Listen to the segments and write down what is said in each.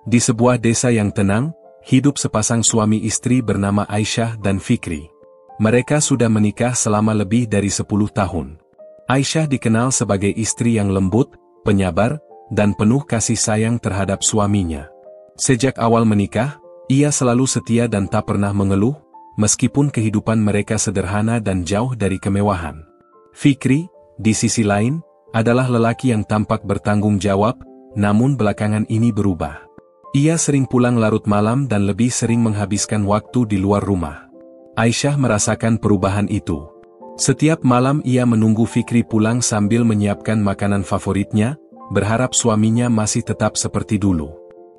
Di sebuah desa yang tenang, hidup sepasang suami istri bernama Aisyah dan Fikri. Mereka sudah menikah selama lebih dari 10 tahun. Aisyah dikenal sebagai istri yang lembut, penyabar, dan penuh kasih sayang terhadap suaminya. Sejak awal menikah, ia selalu setia dan tak pernah mengeluh, meskipun kehidupan mereka sederhana dan jauh dari kemewahan. Fikri, di sisi lain, adalah lelaki yang tampak bertanggung jawab, namun belakangan ini berubah. Ia sering pulang larut malam dan lebih sering menghabiskan waktu di luar rumah. Aisyah merasakan perubahan itu. Setiap malam ia menunggu Fikri pulang sambil menyiapkan makanan favoritnya, berharap suaminya masih tetap seperti dulu.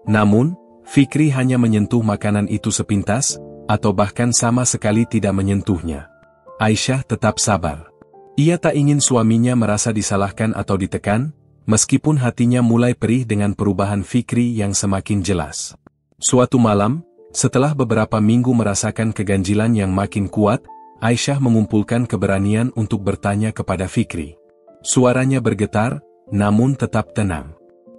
Namun, Fikri hanya menyentuh makanan itu sepintas, atau bahkan sama sekali tidak menyentuhnya. Aisyah tetap sabar. Ia tak ingin suaminya merasa disalahkan atau ditekan, meskipun hatinya mulai perih dengan perubahan Fikri yang semakin jelas. Suatu malam, setelah beberapa minggu merasakan keganjilan yang makin kuat, Aisyah mengumpulkan keberanian untuk bertanya kepada Fikri. Suaranya bergetar, namun tetap tenang.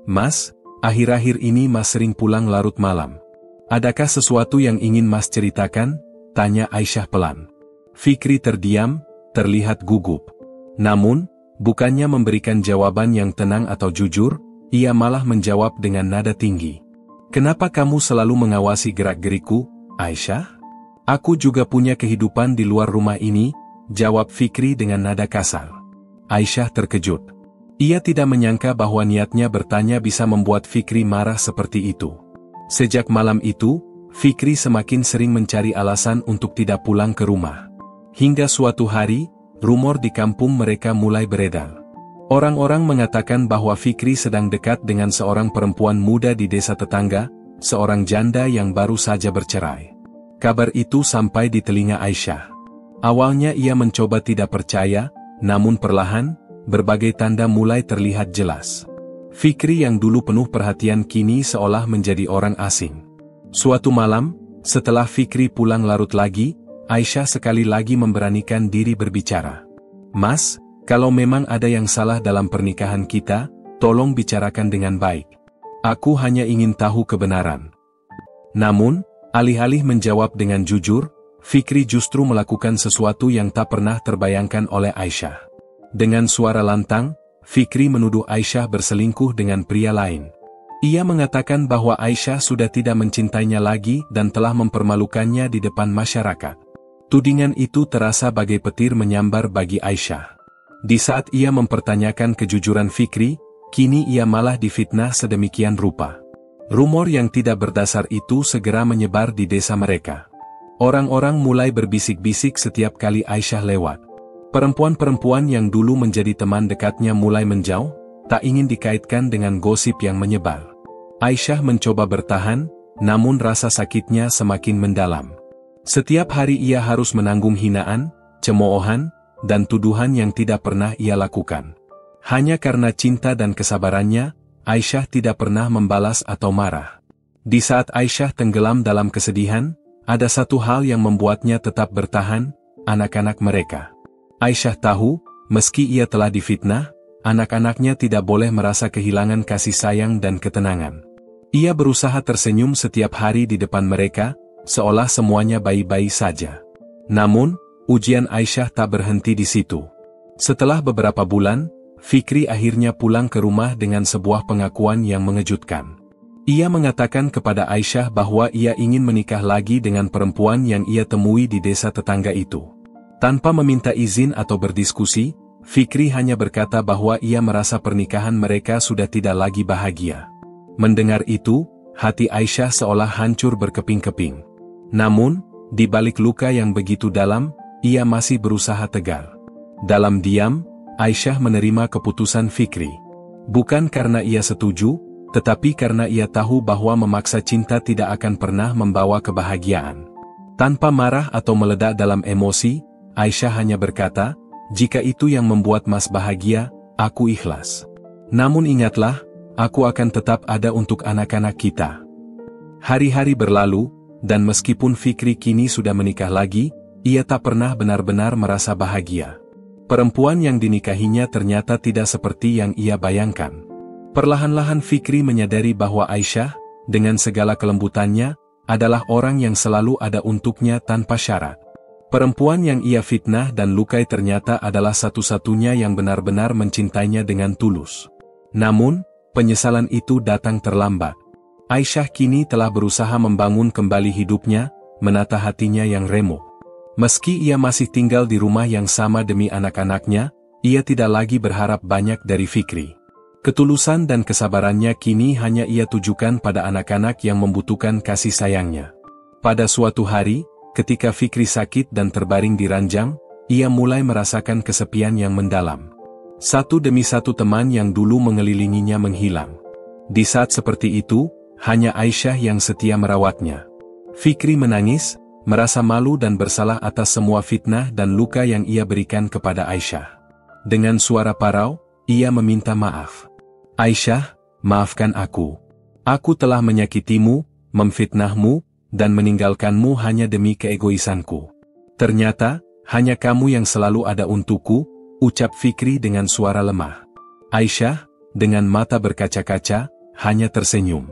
"Mas, akhir-akhir ini Mas sering pulang larut malam. Adakah sesuatu yang ingin Mas ceritakan?" tanya Aisyah pelan. Fikri terdiam, terlihat gugup. Namun, bukannya memberikan jawaban yang tenang atau jujur, ia malah menjawab dengan nada tinggi. "Kenapa kamu selalu mengawasi gerak-gerikku, Aisyah?" "Aku juga punya kehidupan di luar rumah ini," jawab Fikri dengan nada kasar. Aisyah terkejut. Ia tidak menyangka bahwa niatnya bertanya bisa membuat Fikri marah seperti itu. Sejak malam itu, Fikri semakin sering mencari alasan untuk tidak pulang ke rumah. Hingga suatu hari, rumor di kampung mereka mulai beredar. Orang-orang mengatakan bahwa Fikri sedang dekat dengan seorang perempuan muda di desa tetangga, seorang janda yang baru saja bercerai. Kabar itu sampai di telinga Aisyah. Awalnya ia mencoba tidak percaya, namun perlahan, berbagai tanda mulai terlihat jelas. Fikri yang dulu penuh perhatian kini seolah menjadi orang asing. Suatu malam, setelah Fikri pulang larut lagi, Aisyah sekali lagi memberanikan diri berbicara. "Mas, kalau memang ada yang salah dalam pernikahan kita, tolong bicarakan dengan baik. Aku hanya ingin tahu kebenaran." Namun, alih-alih menjawab dengan jujur, Fikri justru melakukan sesuatu yang tak pernah terbayangkan oleh Aisyah. Dengan suara lantang, Fikri menuduh Aisyah berselingkuh dengan pria lain. Ia mengatakan bahwa Aisyah sudah tidak mencintainya lagi dan telah mempermalukannya di depan masyarakat. Tudingan itu terasa bagai petir menyambar bagi Aisyah. Di saat ia mempertanyakan kejujuran Fikri, kini ia malah difitnah sedemikian rupa. Rumor yang tidak berdasar itu segera menyebar di desa mereka. Orang-orang mulai berbisik-bisik setiap kali Aisyah lewat. Perempuan-perempuan yang dulu menjadi teman dekatnya mulai menjauh, tak ingin dikaitkan dengan gosip yang menyebar. Aisyah mencoba bertahan, namun rasa sakitnya semakin mendalam. Setiap hari ia harus menanggung hinaan, cemoohan, dan tuduhan yang tidak pernah ia lakukan. Hanya karena cinta dan kesabarannya, Aisyah tidak pernah membalas atau marah. Di saat Aisyah tenggelam dalam kesedihan, ada satu hal yang membuatnya tetap bertahan, anak-anak mereka. Aisyah tahu, meski ia telah difitnah, anak-anaknya tidak boleh merasa kehilangan kasih sayang dan ketenangan. Ia berusaha tersenyum setiap hari di depan mereka, seolah semuanya baik-baik saja. Namun, ujian Aisyah tak berhenti di situ. Setelah beberapa bulan, Fikri akhirnya pulang ke rumah dengan sebuah pengakuan yang mengejutkan. Ia mengatakan kepada Aisyah bahwa ia ingin menikah lagi dengan perempuan yang ia temui di desa tetangga itu. Tanpa meminta izin atau berdiskusi, Fikri hanya berkata bahwa ia merasa pernikahan mereka sudah tidak lagi bahagia. Mendengar itu, hati Aisyah seolah hancur berkeping-keping. Namun, di balik luka yang begitu dalam, ia masih berusaha tegar. Dalam diam, Aisyah menerima keputusan Fikri. Bukan karena ia setuju, tetapi karena ia tahu bahwa memaksa cinta tidak akan pernah membawa kebahagiaan. Tanpa marah atau meledak dalam emosi, Aisyah hanya berkata, "Jika itu yang membuat Mas bahagia, aku ikhlas. Namun ingatlah, aku akan tetap ada untuk anak-anak kita." Hari-hari berlalu, dan meskipun Fikri kini sudah menikah lagi, ia tak pernah benar-benar merasa bahagia. Perempuan yang dinikahinya ternyata tidak seperti yang ia bayangkan. Perlahan-lahan Fikri menyadari bahwa Aisyah, dengan segala kelembutannya, adalah orang yang selalu ada untuknya tanpa syarat. Perempuan yang ia fitnah dan lukai ternyata adalah satu-satunya yang benar-benar mencintainya dengan tulus. Namun, penyesalan itu datang terlambat. Aisyah kini telah berusaha membangun kembali hidupnya, menata hatinya yang remuk. Meski ia masih tinggal di rumah yang sama demi anak-anaknya, ia tidak lagi berharap banyak dari Fikri. Ketulusan dan kesabarannya kini hanya ia tujukan pada anak-anak yang membutuhkan kasih sayangnya. Pada suatu hari, ketika Fikri sakit dan terbaring di ranjang, ia mulai merasakan kesepian yang mendalam. Satu demi satu teman yang dulu mengelilinginya menghilang. Di saat seperti itu, hanya Aisyah yang setia merawatnya. Fikri menangis, merasa malu dan bersalah atas semua fitnah dan luka yang ia berikan kepada Aisyah. Dengan suara parau, ia meminta maaf. "Aisyah, maafkan aku. Aku telah menyakitimu, memfitnahmu, dan meninggalkanmu hanya demi keegoisanku. Ternyata, hanya kamu yang selalu ada untukku," ucap Fikri dengan suara lemah. Aisyah, dengan mata berkaca-kaca, hanya tersenyum.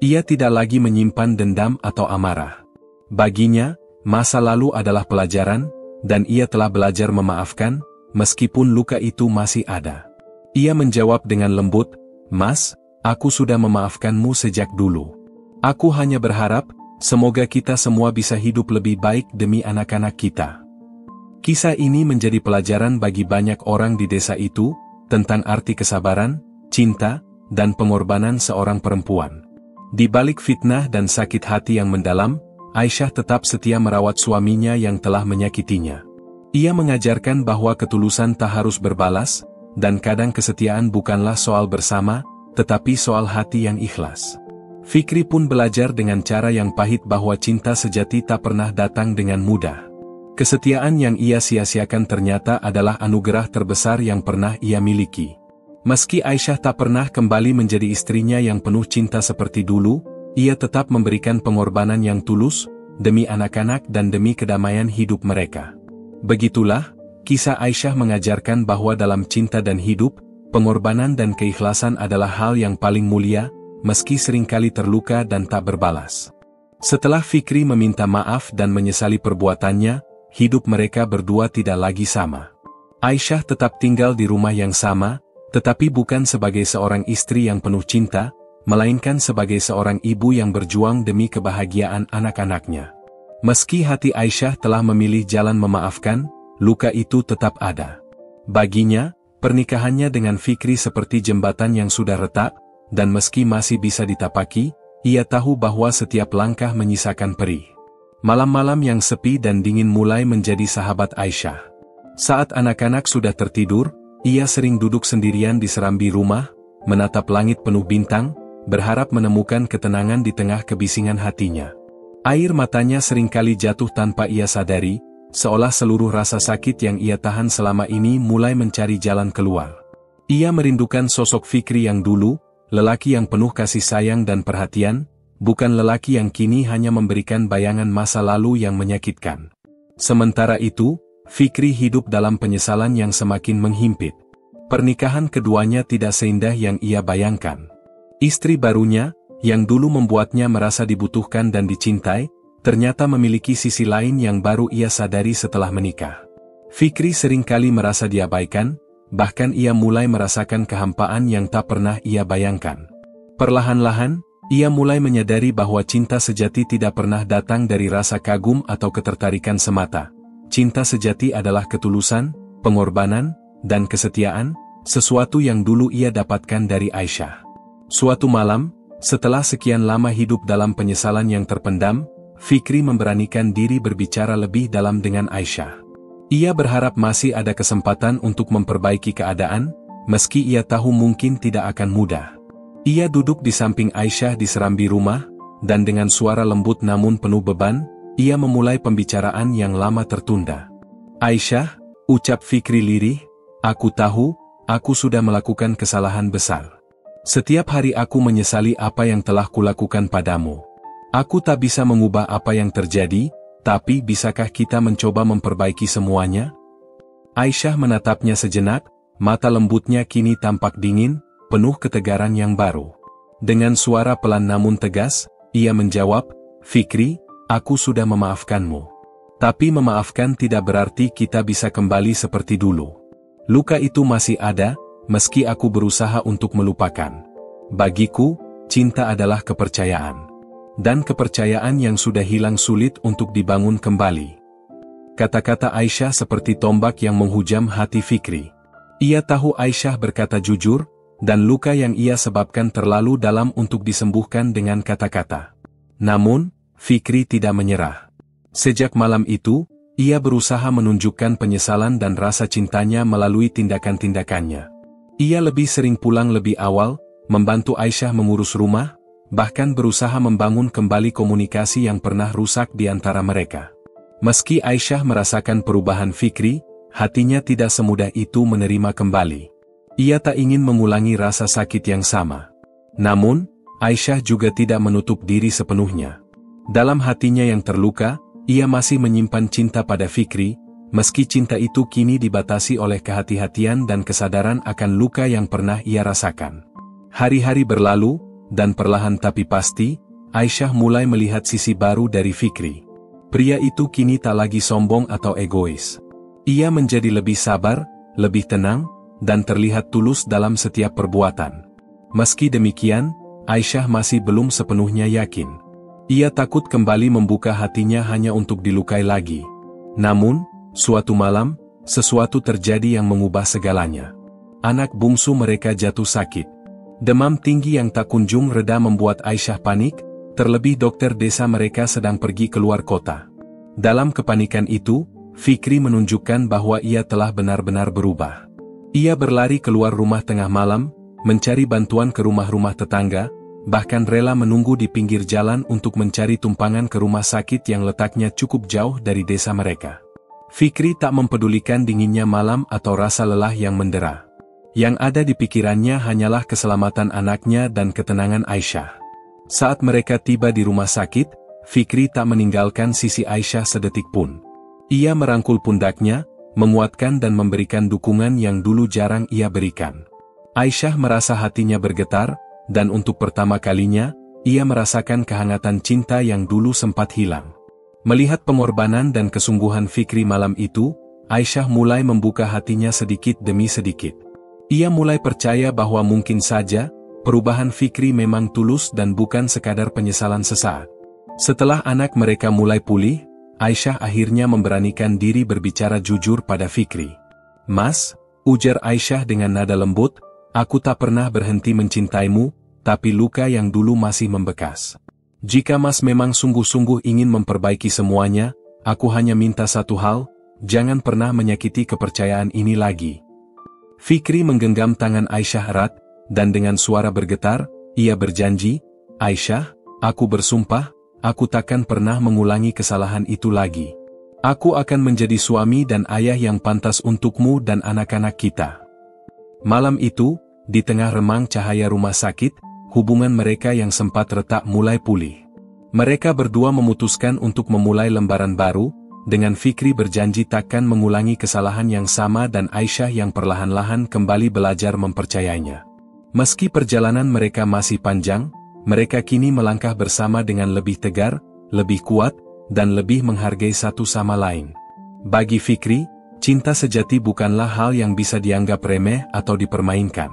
Ia tidak lagi menyimpan dendam atau amarah. Baginya, masa lalu adalah pelajaran, dan ia telah belajar memaafkan, meskipun luka itu masih ada. Ia menjawab dengan lembut, "Mas, aku sudah memaafkanmu sejak dulu. Aku hanya berharap, semoga kita semua bisa hidup lebih baik demi anak-anak kita." Kisah ini menjadi pelajaran bagi banyak orang di desa itu, tentang arti kesabaran, cinta, dan pengorbanan seorang perempuan. Di balik fitnah dan sakit hati yang mendalam, Aisyah tetap setia merawat suaminya yang telah menyakitinya. Ia mengajarkan bahwa ketulusan tak harus berbalas, dan kadang kesetiaan bukanlah soal bersama, tetapi soal hati yang ikhlas. Fikri pun belajar dengan cara yang pahit bahwa cinta sejati tak pernah datang dengan mudah. Kesetiaan yang ia sia-siakan ternyata adalah anugerah terbesar yang pernah ia miliki. Meski Aisyah tak pernah kembali menjadi istrinya yang penuh cinta seperti dulu, ia tetap memberikan pengorbanan yang tulus, demi anak-anak dan demi kedamaian hidup mereka. Begitulah, kisah Aisyah mengajarkan bahwa dalam cinta dan hidup, pengorbanan dan keikhlasan adalah hal yang paling mulia, meski seringkali terluka dan tak berbalas. Setelah Fikri meminta maaf dan menyesali perbuatannya, hidup mereka berdua tidak lagi sama. Aisyah tetap tinggal di rumah yang sama, tetapi bukan sebagai seorang istri yang penuh cinta, melainkan sebagai seorang ibu yang berjuang demi kebahagiaan anak-anaknya. Meski hati Aisyah telah memilih jalan memaafkan, luka itu tetap ada. Baginya, pernikahannya dengan Fikri seperti jembatan yang sudah retak, dan meski masih bisa ditapaki, ia tahu bahwa setiap langkah menyisakan perih. Malam-malam yang sepi dan dingin mulai menjadi sahabat Aisyah. Saat anak-anak sudah tertidur, ia sering duduk sendirian di serambi rumah, menatap langit penuh bintang, berharap menemukan ketenangan di tengah kebisingan hatinya. Air matanya seringkali jatuh tanpa ia sadari, seolah seluruh rasa sakit yang ia tahan selama ini mulai mencari jalan keluar. Ia merindukan sosok Fikri yang dulu, lelaki yang penuh kasih sayang dan perhatian, bukan lelaki yang kini hanya memberikan bayangan masa lalu yang menyakitkan. Sementara itu, Fikri hidup dalam penyesalan yang semakin menghimpit. Pernikahan keduanya tidak seindah yang ia bayangkan. Istri barunya, yang dulu membuatnya merasa dibutuhkan dan dicintai, ternyata memiliki sisi lain yang baru ia sadari setelah menikah. Fikri seringkali merasa diabaikan, bahkan ia mulai merasakan kehampaan yang tak pernah ia bayangkan. Perlahan-lahan, ia mulai menyadari bahwa cinta sejati tidak pernah datang dari rasa kagum atau ketertarikan semata. Cinta sejati adalah ketulusan, pengorbanan, dan kesetiaan, sesuatu yang dulu ia dapatkan dari Aisyah. Suatu malam, setelah sekian lama hidup dalam penyesalan yang terpendam, Fikri memberanikan diri berbicara lebih dalam dengan Aisyah. Ia berharap masih ada kesempatan untuk memperbaiki keadaan, meski ia tahu mungkin tidak akan mudah. Ia duduk di samping Aisyah di serambi rumah, dan dengan suara lembut namun penuh beban, ia memulai pembicaraan yang lama tertunda. "Aisyah," ucap Fikri lirih, "aku tahu, aku sudah melakukan kesalahan besar. Setiap hari aku menyesali apa yang telah kulakukan padamu. Aku tak bisa mengubah apa yang terjadi, tapi bisakah kita mencoba memperbaiki semuanya?" Aisyah menatapnya sejenak, mata lembutnya kini tampak dingin, penuh ketegaran yang baru. Dengan suara pelan namun tegas, ia menjawab, "Fikri, aku sudah memaafkanmu. Tapi memaafkan tidak berarti kita bisa kembali seperti dulu. Luka itu masih ada, meski aku berusaha untuk melupakan. Bagiku, cinta adalah kepercayaan. Dan kepercayaan yang sudah hilang sulit untuk dibangun kembali." Kata-kata Aisyah seperti tombak yang menghujam hati Fikri. Ia tahu Aisyah berkata jujur, dan luka yang ia sebabkan terlalu dalam untuk disembuhkan dengan kata-kata. Namun, Fikri tidak menyerah. Sejak malam itu, ia berusaha menunjukkan penyesalan dan rasa cintanya melalui tindakan-tindakannya. Ia lebih sering pulang lebih awal, membantu Aisyah mengurus rumah, bahkan berusaha membangun kembali komunikasi yang pernah rusak di antara mereka. Meski Aisyah merasakan perubahan Fikri, hatinya tidak semudah itu menerima kembali. Ia tak ingin mengulangi rasa sakit yang sama. Namun, Aisyah juga tidak menutup diri sepenuhnya. Dalam hatinya yang terluka, ia masih menyimpan cinta pada Fikri, meski cinta itu kini dibatasi oleh kehati-hatian dan kesadaran akan luka yang pernah ia rasakan. Hari-hari berlalu, dan perlahan tapi pasti, Aisyah mulai melihat sisi baru dari Fikri. Pria itu kini tak lagi sombong atau egois. Ia menjadi lebih sabar, lebih tenang, dan terlihat tulus dalam setiap perbuatan. Meski demikian, Aisyah masih belum sepenuhnya yakin. Ia takut kembali membuka hatinya hanya untuk dilukai lagi. Namun, suatu malam, sesuatu terjadi yang mengubah segalanya. Anak bungsu mereka jatuh sakit. Demam tinggi yang tak kunjung reda membuat Aisyah panik, terlebih dokter desa mereka sedang pergi keluar kota. Dalam kepanikan itu, Fikri menunjukkan bahwa ia telah benar-benar berubah. Ia berlari keluar rumah tengah malam, mencari bantuan ke rumah-rumah tetangga, bahkan rela menunggu di pinggir jalan untuk mencari tumpangan ke rumah sakit yang letaknya cukup jauh dari desa mereka. Fikri tak mempedulikan dinginnya malam atau rasa lelah yang mendera. Yang ada di pikirannya hanyalah keselamatan anaknya dan ketenangan Aisyah. Saat mereka tiba di rumah sakit, Fikri tak meninggalkan sisi Aisyah sedetik pun. Ia merangkul pundaknya, menguatkan dan memberikan dukungan yang dulu jarang ia berikan. Aisyah merasa hatinya bergetar, dan untuk pertama kalinya, ia merasakan kehangatan cinta yang dulu sempat hilang. Melihat pengorbanan dan kesungguhan Fikri malam itu, Aisyah mulai membuka hatinya sedikit demi sedikit. Ia mulai percaya bahwa mungkin saja, perubahan Fikri memang tulus dan bukan sekadar penyesalan sesaat. Setelah anak mereka mulai pulih, Aisyah akhirnya memberanikan diri berbicara jujur pada Fikri. "Mas," ujar Aisyah dengan nada lembut, "aku tak pernah berhenti mencintaimu, tapi luka yang dulu masih membekas. Jika Mas memang sungguh-sungguh ingin memperbaiki semuanya, aku hanya minta satu hal, jangan pernah menyakiti kepercayaan ini lagi." Fikri menggenggam tangan Aisyah erat, dan dengan suara bergetar, ia berjanji, "Aisyah, aku bersumpah, aku takkan pernah mengulangi kesalahan itu lagi. Aku akan menjadi suami dan ayah yang pantas untukmu dan anak-anak kita." Malam itu, di tengah remang cahaya rumah sakit, hubungan mereka yang sempat retak mulai pulih. Mereka berdua memutuskan untuk memulai lembaran baru, dengan Fikri berjanji takkan mengulangi kesalahan yang sama dan Aisyah yang perlahan-lahan kembali belajar mempercayainya. Meski perjalanan mereka masih panjang, mereka kini melangkah bersama dengan lebih tegar, lebih kuat, dan lebih menghargai satu sama lain. Bagi Fikri, cinta sejati bukanlah hal yang bisa dianggap remeh atau dipermainkan.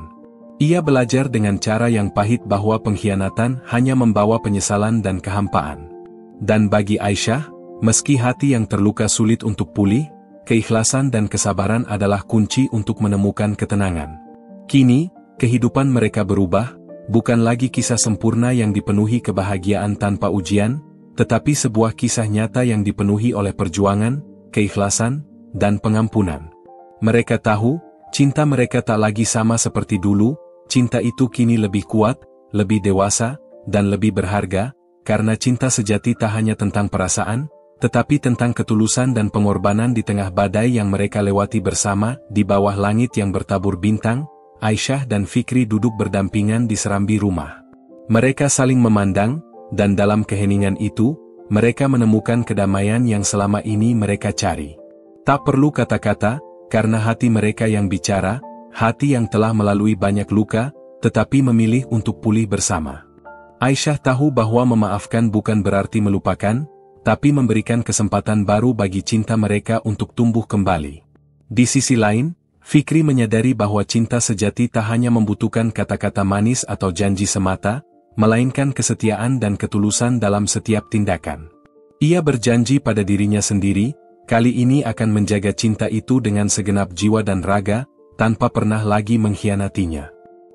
Ia belajar dengan cara yang pahit bahwa pengkhianatan hanya membawa penyesalan dan kehampaan. Dan bagi Aisyah, meski hati yang terluka sulit untuk pulih, keikhlasan dan kesabaran adalah kunci untuk menemukan ketenangan. Kini, kehidupan mereka berubah, bukan lagi kisah sempurna yang dipenuhi kebahagiaan tanpa ujian, tetapi sebuah kisah nyata yang dipenuhi oleh perjuangan, keikhlasan, dan pengampunan. Mereka tahu, cinta mereka tak lagi sama seperti dulu, cinta itu kini lebih kuat, lebih dewasa, dan lebih berharga, karena cinta sejati tak hanya tentang perasaan, tetapi tentang ketulusan dan pengorbanan di tengah badai yang mereka lewati bersama, di bawah langit yang bertabur bintang. Aisyah dan Fikri duduk berdampingan di serambi rumah. Mereka saling memandang, dan dalam keheningan itu, mereka menemukan kedamaian yang selama ini mereka cari. Tak perlu kata-kata, karena hati mereka yang bicara, hati yang telah melalui banyak luka, tetapi memilih untuk pulih bersama. Aisyah tahu bahwa memaafkan bukan berarti melupakan, tapi memberikan kesempatan baru bagi cinta mereka untuk tumbuh kembali. Di sisi lain, Fikri menyadari bahwa cinta sejati tak hanya membutuhkan kata-kata manis atau janji semata, melainkan kesetiaan dan ketulusan dalam setiap tindakan. Ia berjanji pada dirinya sendiri, kali ini akan menjaga cinta itu dengan segenap jiwa dan raga, tanpa pernah lagi mengkhianatinya.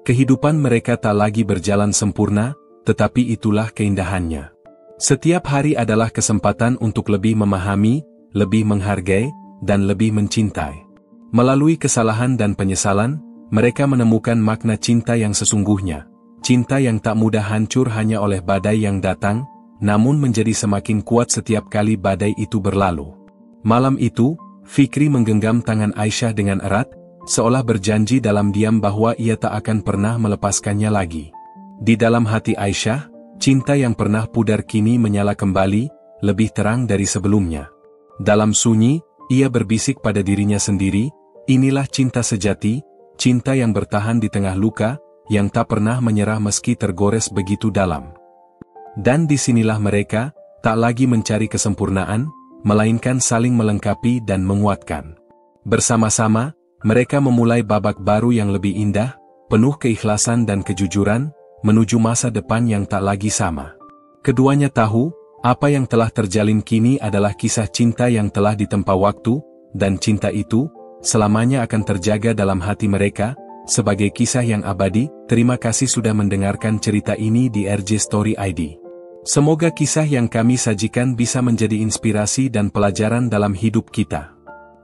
Kehidupan mereka tak lagi berjalan sempurna, tetapi itulah keindahannya. Setiap hari adalah kesempatan untuk lebih memahami, lebih menghargai, dan lebih mencintai. Melalui kesalahan dan penyesalan, mereka menemukan makna cinta yang sesungguhnya. Cinta yang tak mudah hancur hanya oleh badai yang datang, namun menjadi semakin kuat setiap kali badai itu berlalu. Malam itu, Fikri menggenggam tangan Aisyah dengan erat, seolah berjanji dalam diam bahwa ia tak akan pernah melepaskannya lagi. Di dalam hati Aisyah, cinta yang pernah pudar kini menyala kembali, lebih terang dari sebelumnya. Dalam sunyi, ia berbisik pada dirinya sendiri, inilah cinta sejati, cinta yang bertahan di tengah luka, yang tak pernah menyerah meski tergores begitu dalam. Dan disinilah mereka, tak lagi mencari kesempurnaan, melainkan saling melengkapi dan menguatkan. Bersama-sama, mereka memulai babak baru yang lebih indah, penuh keikhlasan dan kejujuran, menuju masa depan yang tak lagi sama. Keduanya tahu, apa yang telah terjalin kini adalah kisah cinta yang telah ditempa waktu, dan cinta itu, selamanya akan terjaga dalam hati mereka, sebagai kisah yang abadi. Terima kasih sudah mendengarkan cerita ini di RJ Story ID. Semoga kisah yang kami sajikan bisa menjadi inspirasi dan pelajaran dalam hidup kita.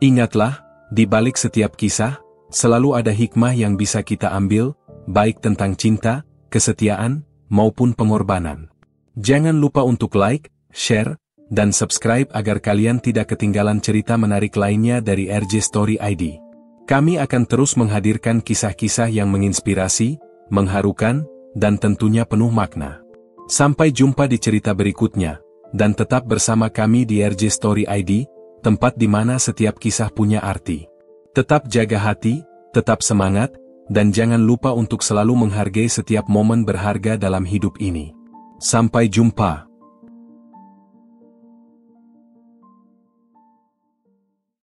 Ingatlah, di balik setiap kisah, selalu ada hikmah yang bisa kita ambil, baik tentang cinta, kesetiaan, maupun pengorbanan. Jangan lupa untuk like, share, dan subscribe agar kalian tidak ketinggalan cerita menarik lainnya dari RJ Story ID. Kami akan terus menghadirkan kisah-kisah yang menginspirasi, mengharukan, dan tentunya penuh makna. Sampai jumpa di cerita berikutnya, dan tetap bersama kami di RJ Story ID, tempat di mana setiap kisah punya arti. Tetap jaga hati, tetap semangat, dan jangan lupa untuk selalu menghargai setiap momen berharga dalam hidup ini. Sampai jumpa.